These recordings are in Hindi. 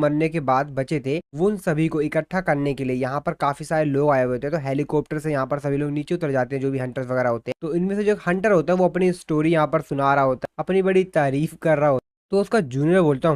मरने के बाद बचे थे वो उन सभी को इकट्ठा करने के लिए यहाँ पर काफी सारे लोग आए हुए थे। तो हेलीकॉप्टर से यहाँ पर सभी लोग नीचे उतर जाते हैं जो भी हंटर्स वगैरह होते हैं। तो इनमें से जो हंटर होता है वो अपनी स्टोरी यहाँ पर सुना रहा होता है, अपनी बड़ी तारीफ कर रहा होता है। तो उसका जूनियर बोलता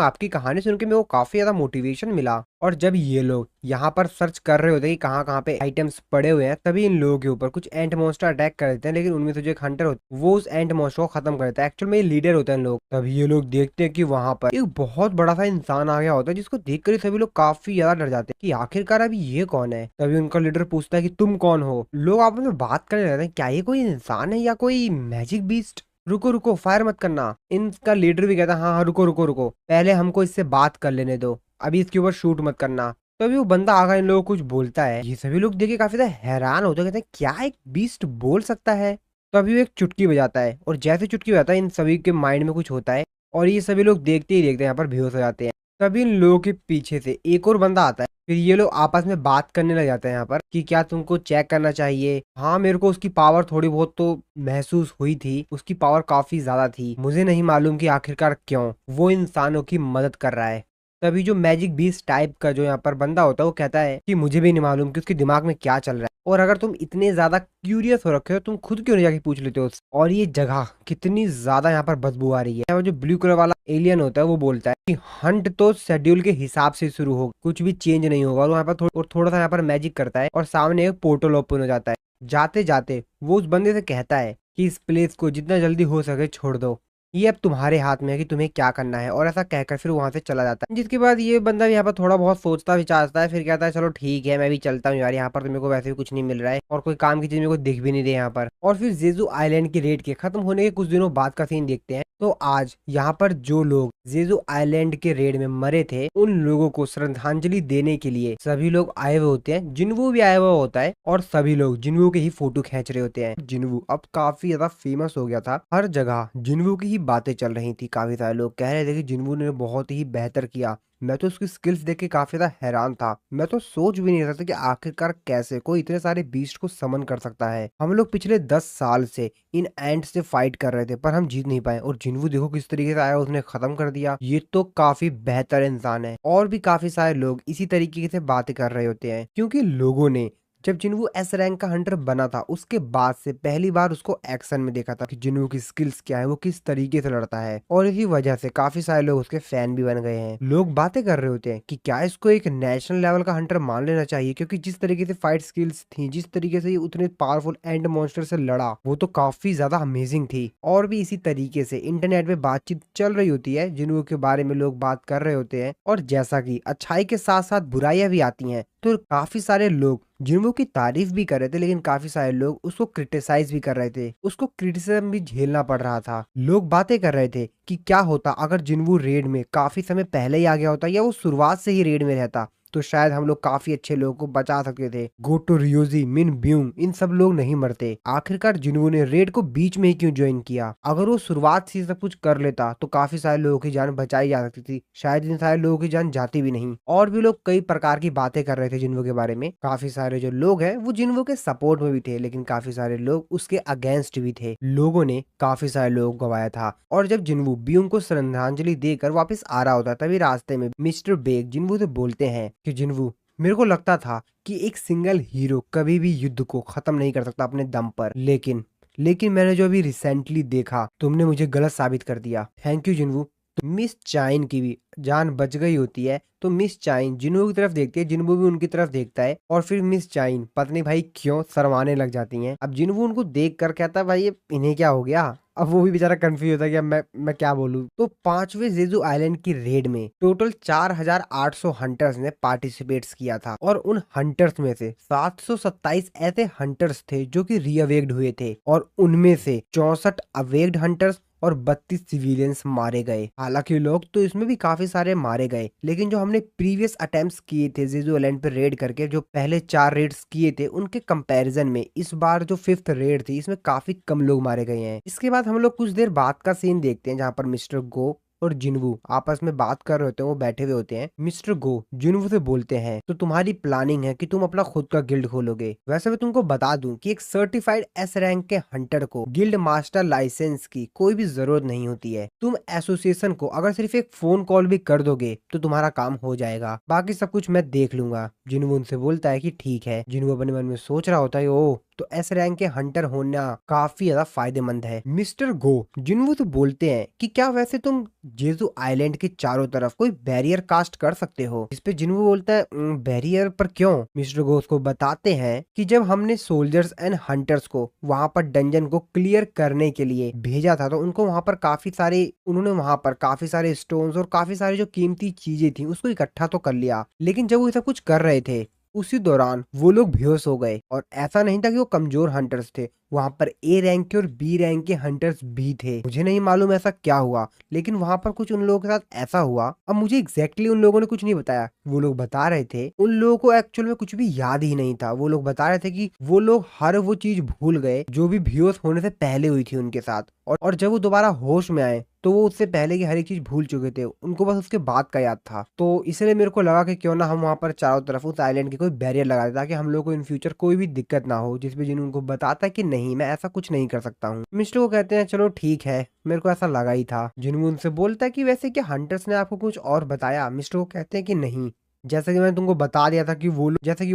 आपकी कहानी सुन के मेरे को काफी ज्यादा मोटिवेशन मिला। और जब ये लोग यहाँ पर सर्च कर रहे होते हैं कि कहाँ कहाँ पे आइटम्स पड़े हुए हैं, तभी इन लोगों के ऊपर कुछ एंट मॉन्स्टर अटैक कर देते हैं। लेकिन उनमें से जो एक हंटर होता है वो उस एंट मॉन्स्टर को खत्म कर देता है। एक्चुअल में ये लीडर होता है इन लोग। तभी ये लोग देखते हैं कि वहां पर एक बहुत बड़ा सा इंसान आ गया होता है, जिसको देखकर ही सभी लोग काफी ज्यादा डर जाते हैं कि आखिरकार अभी ये कौन है। तभी उनका लीडर पूछता है कि तुम कौन हो। लोग आपस में बात करने लगते हैं, क्या ये कोई इंसान है या कोई मैजिक बीस्ट। रुको रुको, फायर मत करना। इनका लीडर भी कहता है हाँ हाँ रुको रुको रुको, पहले हमको इससे बात कर लेने दो, अभी इसके ऊपर शूट मत करना। तो अभी वो बंदा आगा इन लोगों को कुछ बोलता है। ये सभी लोग देख के काफी ज्यादा हैरान होते हैं, कहते हैं क्या एक बीस्ट बोल सकता है। तो अभी वो एक चुटकी बजाता है और जैसे चुटकी बजाता है इन सभी के माइंड में कुछ होता है और ये सभी लोग देखते ही देखते यहाँ पर बेहोश हो जाते हैं। तभी इन लोगों के पीछे से एक और बंदा आता है। फिर ये लोग आपस में बात करने लग जाते हैं यहाँ पर कि क्या तुमको चेक करना चाहिए। हाँ, मेरे को उसकी पावर थोड़ी बहुत तो महसूस हुई थी, उसकी पावर काफी ज्यादा थी। मुझे नहीं मालूम कि आखिरकार क्यों वो इंसानों की मदद कर रहा है। तभी जो मैजिक बीस्ट टाइप का जो यहाँ पर बंदा होता है वो कहता है कि मुझे भी नहीं मालूम कि उसके दिमाग में क्या चल रहा है, और अगर तुम इतने ज्यादा क्यूरियस हो रखे हो तुम खुद क्यों नहीं जाके पूछ लेते हो उससे? और ये जगह कितनी ज्यादा यहाँ पर बदबू आ रही है। वो जो ब्लू कलर वाला एलियन होता है वो बोलता है कि हंट तो शेड्यूल के हिसाब से शुरू होगा, कुछ भी चेंज नहीं होगा। और वहाँ पर थोड़ा सा यहाँ पर मैजिक करता है और सामने एक पोर्टल ओपन हो जाता है। जाते जाते वो उस बंदे से कहता है कि इस प्लेस को जितना जल्दी हो सके छोड़ दो, ये अब तुम्हारे हाथ में है कि तुम्हें क्या करना है। और ऐसा कहकर फिर वहां से चला जाता है। जिसके बाद ये बंदा भी यहाँ पर थोड़ा बहुत सोचता विचारता है, फिर कहता है चलो ठीक है मैं भी चलता हूँ यार, यहाँ पर तो मेरे को वैसे भी कुछ नहीं मिल रहा है और कोई काम की चीज मेरे को दिख भी नहीं रही यहाँ पर। और फिर जेजू आइलैंड की रेड के खत्म होने के कुछ दिनों बाद का सीन देखते हैं। तो आज यहाँ पर जो लोग जेजू आइलैंड के रेड में मरे थे उन लोगों को श्रद्धांजलि देने के लिए सभी लोग आए हुए होते हैं। जिन्वू भी आया हुआ होता है और सभी लोग जिन्वू के ही फोटो खींच रहे होते हैं। जिन्वू अब काफी ज्यादा फेमस हो गया था, हर जगह जिन्वू की ही बातें चल रही थी। काफी सारे लोग कह रहे थे कि जिन्वू ने बहुत ही बेहतर किया। मैं तो उसकी स्किल्स देख के काफी ज्यादा हैरान था। मैं तो सोच भी नहीं सकता कि आखिरकार कैसे कोई इतने सारे बीस्ट को समन कर सकता है। हम लोग पिछले 10 साल से इन एंट से फाइट कर रहे थे पर हम जीत नहीं पाए, और जिन्वू देखो किस तरीके से आया, उसने खत्म कर दिया। ये तो काफी बेहतर इंसान है। और भी काफी सारे लोग इसी तरीके से बातें कर रहे होते हैं, क्योंकि लोगों ने जब जिन्वू एस रैंक का हंटर बना था उसके बाद से पहली बार उसको एक्शन में देखा था कि जिन्वू की स्किल्स क्या है, वो किस तरीके से लड़ता है। और इसी वजह से काफी सारे लोग उसके फैन भी बन गए हैं। लोग बातें कर रहे होते हैं कि क्या इसको एक नेशनल लेवल का हंटर मान लेना चाहिए, क्योंकि जिस तरीके से फाइट स्किल्स थी, जिस तरीके से ये उतने पावरफुल एंड मॉन्स्टर से लड़ा, वो तो काफी ज्यादा अमेजिंग थी। और भी इसी तरीके से इंटरनेट पे बातचीत चल रही होती है, जिन्वू के बारे में लोग बात कर रहे होते हैं। और जैसा कि अच्छाई के साथ साथ बुराइयां भी आती हैं, तो काफी सारे लोग जिन्वू की तारीफ भी कर रहे थे, लेकिन काफी सारे लोग उसको क्रिटिसाइज भी कर रहे थे। उसको क्रिटिसिज्म भी झेलना पड़ रहा था। लोग बातें कर रहे थे कि क्या होता अगर जिन्वू रेड में काफी समय पहले ही आ गया होता, या वो शुरुआत से ही रेड में रहता, तो शायद हम लोग काफी अच्छे लोगों को बचा सकते थे। गोटो, रियोजी, मिन ब्यूंग, इन सब लोग नहीं मरते। आखिरकार जिन्वू ने रेड को बीच में ही क्यों ज्वाइन किया? अगर वो शुरुआत से सब कुछ कर लेता तो काफी सारे लोगों की जान बचाई जा सकती थी, शायद इन सारे लोगों की जान जाती भी नहीं। और भी लोग कई प्रकार की बातें कर रहे थे जिन्वू के बारे में। काफी सारे जो लोग हैं वो जिन्वू के सपोर्ट में भी थे, लेकिन काफी सारे लोग उसके अगेंस्ट भी थे। लोगों ने काफी सारे लोगों को गवाया था। और जब जिन्वू ब्यूंग को श्रद्धांजलि देकर वापस आ रहा होता, तभी रास्ते में मिस्टर बेग जिन्वू से बोलते हैं कि जिन्वू, मेरे को लगता था कि एक सिंगल हीरो कभी भी युद्ध को खत्म नहीं कर सकता अपने दम पर, लेकिन मैंने जो अभी रिसेंटली देखा तुमने मुझे गलत साबित कर दिया। Thank you जिन्वू। तो मिस चाइन की भी जान बच गई होती है। तो मिस चाइन जिन्वू की तरफ देखती है, जिन्वू भी उनकी तरफ देखता है, और फिर मिस चाइन पत्नी भाई क्यों शर्माने लग जाती हैं। अब जिन्वू उनको देख कर कहता है भाई ये इन्हें क्या हो गया। अब वो भी बेचारा कंफ्यूज होता है कि अब मैं क्या बोलूं। तो 5वें जेजू आइलैंड की रेड में टोटल 4800 हंटर्स ने पार्टिसिपेट किया था, और उन हंटर्स में से 727 ऐसे हंटर्स थे जो कि रीअवेक्ड हुए थे, और उनमें से 64 अवेक्ड हंटर्स और 32 सिविलियंस मारे गए। हालांकि लोग तो इसमें भी काफी सारे मारे गए, लेकिन जो हमने प्रीवियस अटेम्प्ट्स किए थे जेजू आइलैंड पे रेड करके, जो पहले 4 रेड्स किए थे उनके कंपैरिजन में इस बार जो 5th रेड थी इसमें काफी कम लोग मारे गए हैं। इसके बाद हम लोग कुछ देर बाद का सीन देखते हैं जहाँ पर मिस्टर गो और जिनवू आपस में बात कर रहे होते हैं, वो बैठे हुए होते हैं। मिस्टर गो जिनवू से बोलते हैं, तो तुम्हारी प्लानिंग है कि तुम अपना खुद का गिल्ड खोलोगे। वैसे मैं तुमको बता दूं कि एक सर्टिफाइड एस रैंक के हंटर को गिल्ड मास्टर लाइसेंस की कोई भी जरूरत नहीं होती है। तुम एसोसिएशन को अगर सिर्फ एक फोन कॉल भी कर दोगे तो तुम्हारा काम हो जाएगा, बाकी सब कुछ मैं देख लूंगा। जिनवू उनसे बोलता है कि ठीक है। जिनवू अपने मन में सोच रहा होता है, ओ तो एस रैंक के हंटर होना काफी ज्यादा फायदेमंद है। मिस्टर गो जिनवू तो बोलते हैं कि क्या वैसे तुम जेजू आइलैंड के चारों तरफ कोई बैरियर कास्ट कर सकते हो? इस पे जिनवू बोलता है, बैरियर पर क्यों?" मिस्टर गो उसको बताते हैं कि जब हमने सोल्जर्स एंड हंटर्स को वहां पर डंजन को क्लियर करने के लिए भेजा था, तो उनको उन्होंने वहां पर काफी सारे स्टोन्स और काफी सारी जो कीमती चीजें थी उसको इकट्ठा तो कर लिया, लेकिन जब वो ये सब कुछ कर रहे थे उसी दौरान वो लोग बेहोश हो गए। और ऐसा नहीं था कि वो कमजोर हंटर्स थे, वहां पर ए रैंक के और बी रैंक के हंटर्स भी थे। मुझे नहीं मालूम ऐसा क्या हुआ, लेकिन वहां पर कुछ उन लोगों के साथ ऐसा हुआ। अब मुझे एग्जैक्टली उन लोगों ने कुछ नहीं बताया। वो लोग बता रहे थे उन लोगों को एक्चुअल में कुछ भी याद ही नहीं था। वो लोग बता रहे थे कि वो लोग हर वो चीज भूल गए जो भी बेहोश होने से पहले हुई थी उनके साथ, और जब वो दोबारा होश में आए तो वो उससे पहले की हर एक चीज भूल चुके थे, उनको बस उसके बाद का याद था। तो इसलिए मेरे को लगा कि क्यों ना हम वहां पर चारों तरफ उस आइलैंड के कोई बैरियर लगा दे, ताकि हम लोग को इन फ्यूचर कोई भी दिक्कत ना हो। जिसपे जिन उनको बताता है कि नहीं, मैं ऐसा कुछ नहीं कर सकता हूँ। मिस्टर को कहते हैं चलो ठीक है, मेरे को ऐसा लगा ही था। जिनू उनसे बोलता है कि वैसे क्या हंटर्स ने आपको कुछ और बताया? मिस्टर को कहते हैं कि नहीं, जैसा कि मैंने तुमको बता दिया था कि वो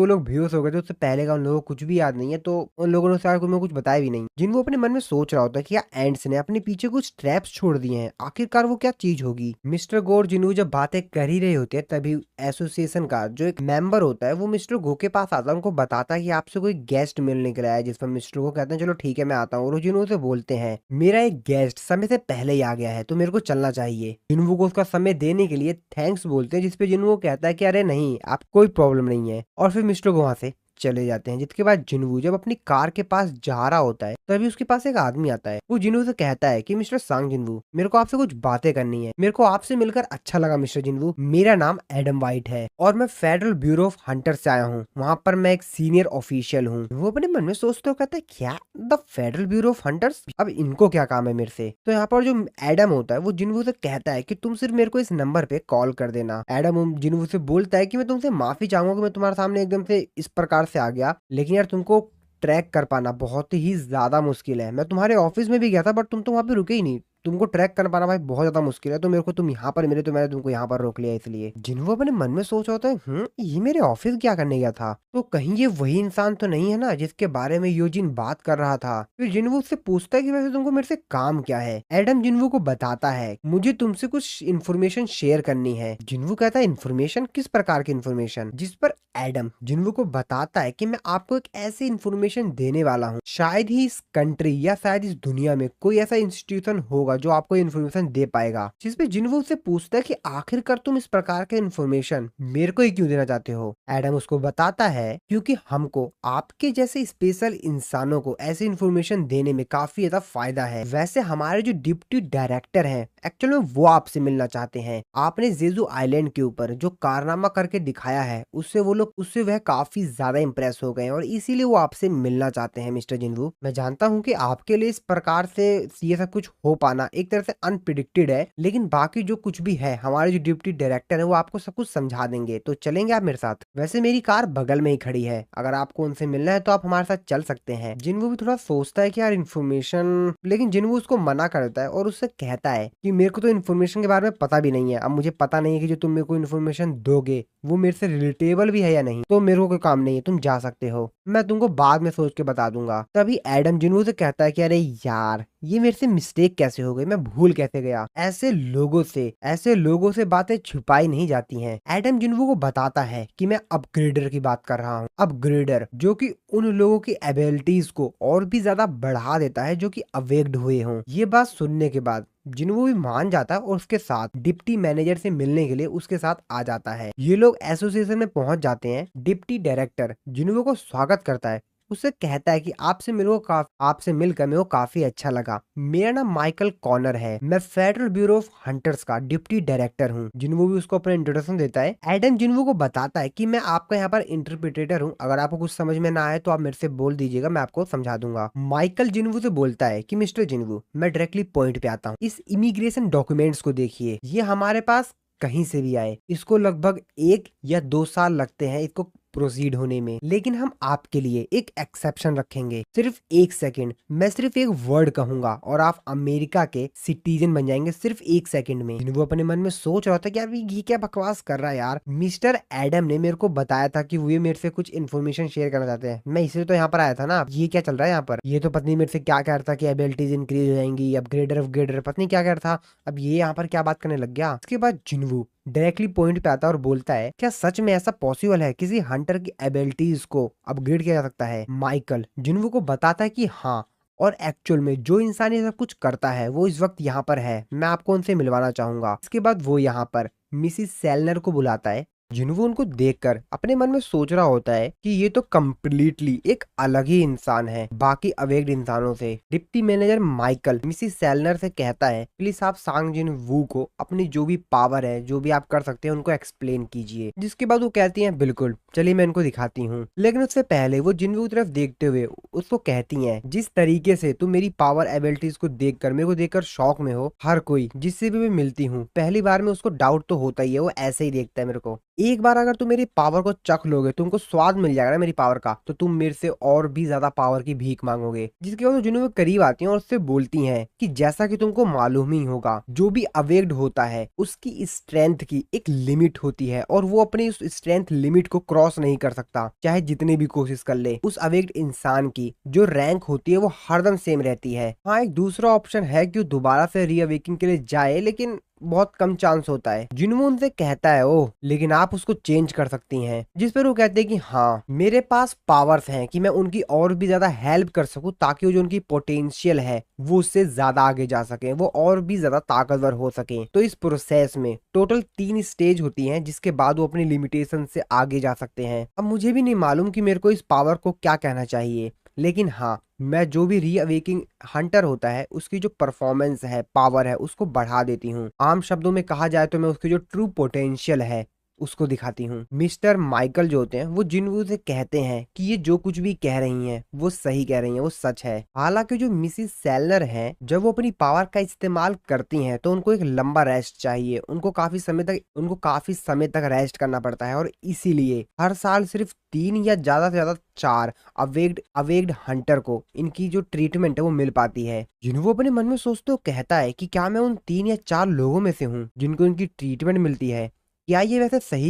लोग बेहोश हो गए थे, उससे पहले का उन लोगों को कुछ भी याद नहीं है, तो उन लोगों ने शायद तुम्हें कुछ बताया भी नहीं। जिन वो अपने मन में सोच रहा होता है कि क्या एंड्स ने अपने पीछे कुछ ट्रैप्स छोड़ दिए हैं, आखिरकार वो क्या चीज होगी। मिस्टर गो और जिनू जब बातें कर ही रहे होते हैं, तभी एसोसिएशन का जो एक मेंबर होता है वो मिस्टर गो के पास आता है, उनको बताता है कि आपसे कोई गेस्ट मिलने के लिए आया। जिस पर मिस्टर गो कहते हैं चलो ठीक है मैं आता हूँ, और जिनू से बोलते हैं मेरा एक गेस्ट समय से पहले ही आ गया है तो मेरे को चलना चाहिए। जिनू को उसका समय देने के लिए थैंक्स बोलते हैं, जिसपे जिनू को कहता है कि अरे नहीं, आप कोई प्रॉब्लम नहीं है, और फिर मिस्टर को वहां से चले जाते हैं। जिसके बाद जिनवू जब अपनी कार के पास जा रहा होता है, तभी उसके पास एक आदमी आता है। वो जिनवू से कहता है कि मिस्टर सांग जिनवू, मेरे को आपसे कुछ बातें करनी है। मेरे को आपसे मिलकर अच्छा लगा मिस्टर जिनवू। मेरा नाम एडम वाइट है और मैं फेडरल ब्यूरो ऑफ हंटर से आया हूँ। वहाँ पर मैं एक सीनियर ऑफिशियल हूँ। वो अपने मन में सोचते हो, कहता है क्या the federal bureau of hunters, अब इनको क्या काम है मेरे से? तो यहाँ पर जो एडम होता है वो जिनवू से कहता है कि तुम सिर्फ मेरे को इस नंबर पे कॉल कर देना। एडम जिनवू से बोलता है कि मैं तुमसे माफी चाहूंगा कि मैं तुम्हारे सामने एकदम से इस प्रकार से आ गया, लेकिन यार तुमको ट्रैक कर पाना बहुत ही ज्यादा मुश्किल है। मैं तुम्हारे ऑफिस में भी गया था बट तुम तो वहां पे रुके ही नहीं। तुमको ट्रैक कर पाना भाई बहुत ज्यादा मुश्किल है, तो मेरे को तुम यहाँ पर मिले तो मैंने तुमको यहाँ पर रोक लिया। इसलिए जिनवो अपने मन में सोच होता है, ये मेरे ऑफिस क्या करने गया था? तो कहीं ये वही इंसान तो नहीं है ना जिसके बारे में योजिन बात कर रहा था। फिर जिनवो उससे पूछता है कि वैसे तुमको मेरे से काम क्या है? एडम जिनवो को बताता है मुझे तुमसे कुछ इन्फॉर्मेशन शेयर करनी है। जिनवो कहता है इन्फॉर्मेशन? किस प्रकार की इन्फॉर्मेशन? जिस पर एडम जिनवो को बताता है कि मैं आपको एक ऐसी इन्फॉर्मेशन देने वाला हूँ, शायद ही इस कंट्री या शायद इस दुनिया में कोई ऐसा इंस्टीट्यूशन होगा जो आपको इन्फॉर्मेशन दे पाएगा। जिसपे जिनवो उससे पूछता है कि आखिरकार तुम इस प्रकार के इन्फॉर्मेशन मेरे को ही क्यों देना चाहते हो? एडम उसको बताता है क्योंकि हमको आपके जैसे स्पेशल इंसानों को ऐसी इन्फॉर्मेशन देने में काफी ज्यादा फायदा है। वैसे हमारे जो डिप्टी डायरेक्टर हैं एक्चुअल में वो आपसे मिलना चाहते हैं। आपने जेजू आइलैंड के ऊपर जो कारनामा करके दिखाया है उससे वह काफी ज्यादा इंप्रेस हो गए हैं और इसीलिए वो आपसे मिलना चाहते हैं। मिस्टर जिनवू, मैं जानता हूँ कि आपके लिए इस प्रकार से ये सब कुछ हो पाना एक तरह से अनप्रिडिक्टेड है, लेकिन बाकी जो कुछ भी है हमारे जो डिप्टी डायरेक्टर है वो आपको सब कुछ समझा देंगे। तो चलेंगे आप मेरे साथ? वैसे मेरी कार बगल में ही खड़ी है, अगर आपको उनसे मिलना है तो आप हमारे साथ चल सकते हैं। जिनवू भी थोड़ा सोचता है कि यार इन्फॉर्मेशन, लेकिन जिनवू उसको मना कर देता है और उससे कहता है कि मेरे को तो इन्फॉर्मेशन के बारे में पता भी नहीं है। अब मुझे पता नहीं है कि जो तुम मेरे को इन्फॉर्मेशन दोगे वो मेरे से रिलेटेबल भी है या नहीं, तो मेरे को कोई काम नहीं है, तुम जा सकते हो, मैं तुमको बाद में सोच के बता दूंगा। तभी एडम जिनवू से कहता है कि अरे यार ये मेरे से मिस्टेक कैसे हो गई, मैं भूल कैसे गया? ऐसे लोगों से बातें छुपाई नहीं जाती हैं। एडम जिनवू को बताता है कि मैं अपग्रेडर की बात कर रहा हूँ। अपग्रेडर जो कि उन लोगों की एबिलिटीज को और भी ज्यादा बढ़ा देता है जो कि अवेक्ड हुए हों। ये बात सुनने के बाद जिनवू भी मान जाता है और उसके साथ डिप्टी मैनेजर से मिलने के लिए उसके साथ आ जाता है। ये लोग एसोसिएशन में पहुंच जाते हैं। डिप्टी डायरेक्टर जिनवू को स्वागत करता है उससे कहता है कि आपसे मिलकर मेरे को काफी अच्छा लगा। मेरा नाम माइकल कॉनर है, मैं फेडरल ब्यूरो ऑफ हंटर्स का डिप्टी डायरेक्टर हूँ। जिन्वू भी उसको अपना इंट्रोडक्शन देता है। एडम जिन्वू को बताता है कि मैं आपका यहाँ पर इंटरप्रिटेटर हूँ, अगर आपको कुछ समझ में ना आए तो आप मेरे से बोल दीजिएगा, मैं आपको समझा दूंगा। माइकल जिन्वू से बोलता है कि मिस्टर जिन्वू, मैं डायरेक्टली पॉइंट पे आता हूँ। इस इमिग्रेशन डॉक्यूमेंट्स को देखिए, ये हमारे पास कहीं से भी आए, इसको लगभग 1 या 2 साल लगते हैं इसको प्रोसीड होने में, लेकिन हम आपके लिए एक एक्सेप्शन रखेंगे। सिर्फ 1 सेकंड, मैं सिर्फ एक वर्ड कहूंगा और आप अमेरिका के सिटीजन बन जाएंगे सिर्फ 1 सेकंड में। वो अपने मन में सोच रहा था कि यार ये क्या बकवास कर रहा है यार। मिस्टर एडम ने मेरे को बताया था कि वो ये मेरे से कुछ इन्फॉर्मेशन शेयर करना चाहते हैं, मैं इसलिए तो यहाँ पर आया था ना। ये क्या चल रहा है यहाँ पर, ये तो पत्नी मेरे से क्या कह रहा था कि एबिलिटीज इंक्रीज हो जाएंगी, अपग्रेडर पत्नी क्या कह रहा था, अब ये यहाँ पर क्या बात करने लग गया। उसके बाद जिन्वू डायरेक्टली पॉइंट पे आता है और बोलता है, क्या सच में ऐसा पॉसिबल है, किसी हंटर की एबिलिटीज को अपग्रेड किया जा सकता है। माइकल जिन्वू को बताता है कि हाँ, और एक्चुअल में जो इंसान ये सब कुछ करता है वो इस वक्त यहाँ पर है, मैं आपको उनसे मिलवाना चाहूंगा। इसके बाद वो यहाँ पर मिसिस सेलनर को बुलाता है। जिन्वू उनको देखकर अपने मन में सोच रहा होता है कि ये तो कम्प्लीटली एक अलग ही इंसान है बाकी अवेक्ड इंसानों से। डिप्टी मैनेजर माइकल मिसिस सेलनर से कहता है, प्लीज आप सांग जिन वू को अपनी जो भी पावर है, जो भी आप कर सकते हैं, उनको एक्सप्लेन कीजिए। जिसके बाद वो कहती हैं, बिल्कुल चलिए मैं इनको दिखाती हूँ। लेकिन उससे पहले वो जिन्वू की तरफ देखते हुए उसको कहती हैं, जिस तरीके से तुम मेरी पावर एबिलिटीज को देखकर मेरे को देखकर शौक में हो, हर कोई जिससे भी मैं मिलती हूँ पहली बार में उसको डाउट तो होता ही है, वो ऐसे ही देखता है मेरे को। एक बार अगर तुम मेरी पावर को चख लोगे, तुमको स्वाद मिल जाएगा ना मेरी पावर का, तो तुम मेरे से और भी ज्यादा पावर की भीख मांगोगे। जिसके बाद वो जिन्होंने करीब आती हैं और उससे बोलती हैं कि जैसा कि तुमको मालूम ही होगा, जो भी अवेक्ड होता है उसकी स्ट्रेंथ की एक लिमिट होती है और वो अपनी उस स्ट्रेंथ लिमिट को क्रॉस नहीं कर सकता, चाहे जितनी भी कोशिश कर ले। उस अवेक्ड इंसान की जो रैंक होती है वो हरदम सेम रहती है। हाँ, एक दूसरा ऑप्शन है कि वो दोबारा से रीअवेकिंग के लिए जाए, लेकिन बहुत कम चांस होता है। जिन्वू उनसे कहता है, ओह लेकिन आप उसको चेंज कर सकती हैं। जिस पर वो कहते हैं कि हाँ, मेरे पास पावर्स हैं कि मैं उनकी और भी ज्यादा हेल्प कर सकूं, ताकि वो जो उनकी पोटेंशियल है वो उससे ज्यादा आगे जा सके, वो और भी ज्यादा ताकतवर हो सके। तो इस प्रोसेस में टोटल 3 स्टेज होती हैं, जिसके बाद वो अपनी लिमिटेशन से आगे जा सकते हैं। अब मुझे भी नहीं मालूम कि मेरे को इस पावर को क्या कहना चाहिए, लेकिन हाँ, मैं जो भी रीअवेकिंग हंटर होता है उसकी जो परफॉर्मेंस है, पावर है, उसको बढ़ा देती हूँ। आम शब्दों में कहा जाए तो मैं उसकी जो ट्रू पोटेंशियल है उसको दिखाती हूँ। मिस्टर माइकल जो होते हैं वो जिन्वू से कहते हैं कि ये जो कुछ भी कह रही हैं वो सही कह रही हैं, वो सच है। हालांकि जो मिसिस सेलनर हैं, जब वो अपनी पावर का इस्तेमाल करती हैं तो उनको एक लंबा रेस्ट चाहिए, उनको काफी समय तक रेस्ट करना पड़ता है, और इसीलिए हर साल सिर्फ 3 या ज्यादा से ज्यादा 4 अवेक्ड हंटर को इनकी जो ट्रीटमेंट है वो मिल पाती है। जिन्वू अपने मन में सोचते हो कहता है कि क्या मैं उन 3 या 4 लोगों में से हूँ जिनको इनकी ट्रीटमेंट मिलती है। क्या ये वैसे सही